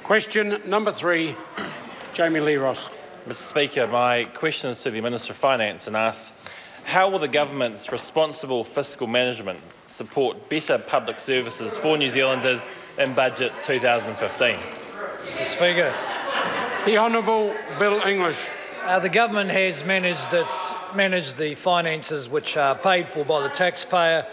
Question number 3, Jami-Lee Ross. Mr Speaker, my question is to the Minister of Finance and asks, how will the government's responsible fiscal management support better public services for New Zealanders in Budget 2015? Mr Speaker. The Honourable Bill English. The government has managed the finances which are paid for by the taxpayer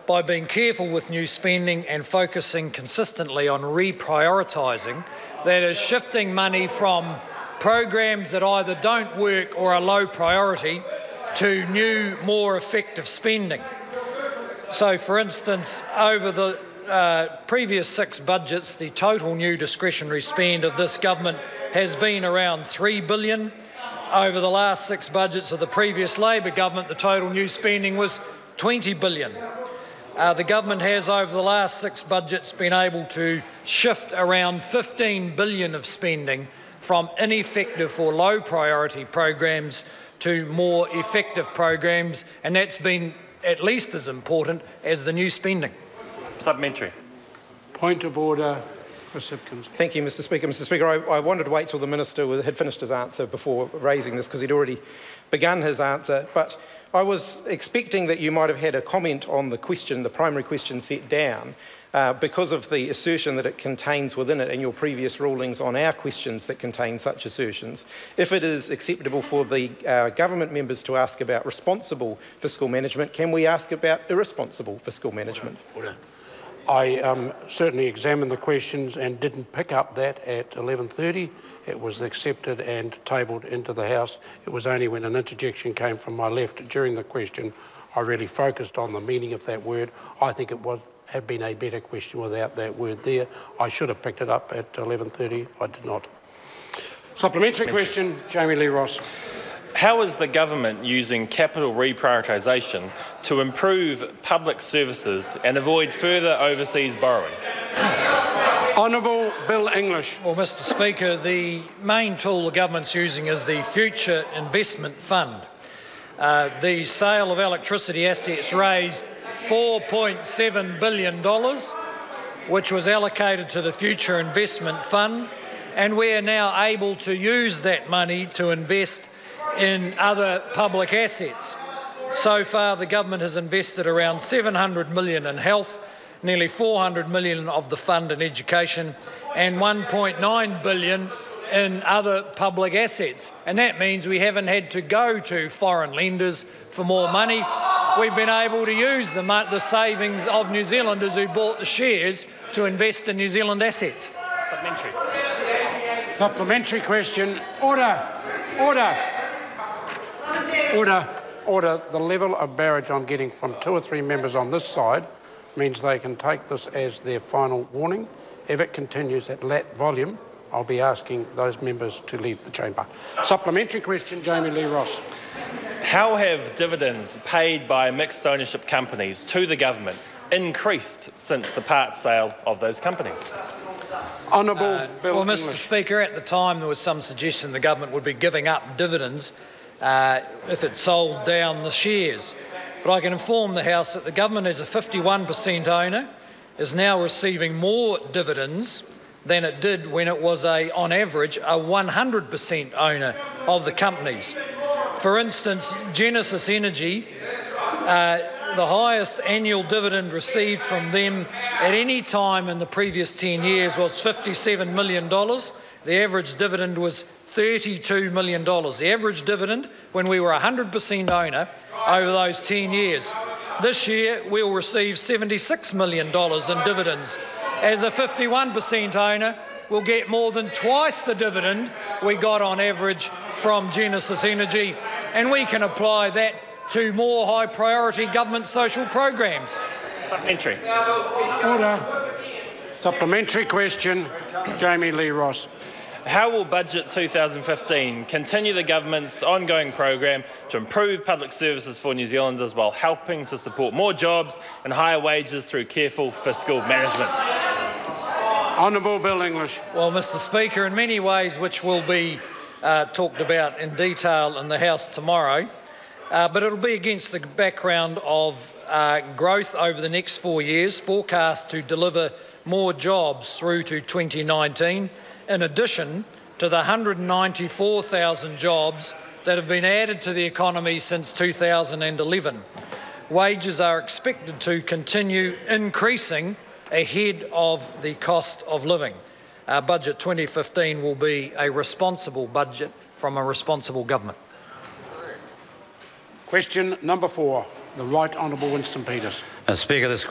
by being careful with new spending and focusing consistently on reprioritising, that is, shifting money from programs that either don't work or are low priority to new, more effective spending. So, for instance, over the previous 6 budgets, the total new discretionary spend of this government has been around $3 billion. Over the last 6 budgets of the previous Labor government, the total new spending was $20 billion. The government has, over the last 6 budgets, been able to shift around $15 billion of spending from ineffective or low priority programs to more effective programs, and that's been at least as important as the new spending. Supplementary. Point of order, Chris Hipkins. Thank you, Mr Speaker. Mr Speaker, I wanted to wait till the Minister had finished his answer before raising this because he'd already begun his answer, but I was expecting that you might have had a comment on the question, the primary question set down, because of the assertion that it contains within it and your previous rulings on our questions that contain such assertions. If it is acceptable for the government members to ask about responsible fiscal management, can we ask about irresponsible fiscal management? Order. I certainly examined the questions and didn't pick up that at 11:30. It was accepted and tabled into the House. It was only when an interjection came from my left during the question I really focused on the meaning of that word. I think it would have been a better question without that word there. I should have picked it up at 11:30. I did not. Supplementary question, Jami-Lee Ross. How is the government using capital reprioritisation to improve public services and avoid further overseas borrowing? Honourable Bill English. Well, Mr Speaker, the main tool the government's using is the Future Investment Fund. The sale of electricity assets raised $4.7 billion, which was allocated to the Future Investment Fund, and we are now able to use that money to invest in other public assets. So far, the government has invested around $700 million in health, nearly $400 million of the fund in education, and $1.9 billion in other public assets. And that means we haven't had to go to foreign lenders for more money. We've been able to use the savings of New Zealanders who bought the shares to invest in New Zealand assets. Supplementary. Supplementary question. Order. Order. Order. Order. The level of barrage I'm getting from 2 or 3 members on this side means they can take this as their final warning. If it continues at that volume, I'll be asking those members to leave the chamber. Supplementary question, Jami-Lee Ross. How have dividends paid by mixed ownership companies to the government increased since the part sale of those companies? Honourable Bill Well, English. Mr Speaker, at the time there was some suggestion the government would be giving up dividends if it sold down the shares. But I can inform the House that the government, as a 51% owner, is now receiving more dividends than it did when it was, on average, a 100% owner of the companies. For instance, Genesis Energy, the highest annual dividend received from them at any time in the previous 10 years was $57 million. The average dividend was $32 million. The average dividend when we were 100% owner over those 10 years. This year, we'll receive $76 million in dividends. As a 51% owner, we'll get more than twice the dividend we got on average from Genesis Energy, and we can apply that to more high-priority government social programs. Supplementary. Order. Supplementary question, Jami-Lee Ross. How will Budget 2015 continue the government's ongoing program to improve public services for New Zealanders while helping to support more jobs and higher wages through careful fiscal management? Honourable Bill English. Well, Mr Speaker, in many ways which will be talked about in detail in the House tomorrow, but it'll be against the background of growth over the next 4 years, forecast to deliver more jobs through to 2019, in addition to the 194,000 jobs that have been added to the economy since 2011. Wages are expected to continue increasing ahead of the cost of living. Our budget 2015 will be a responsible budget from a responsible government. Question number 4, the Right Honourable Winston Peters. Speaker, this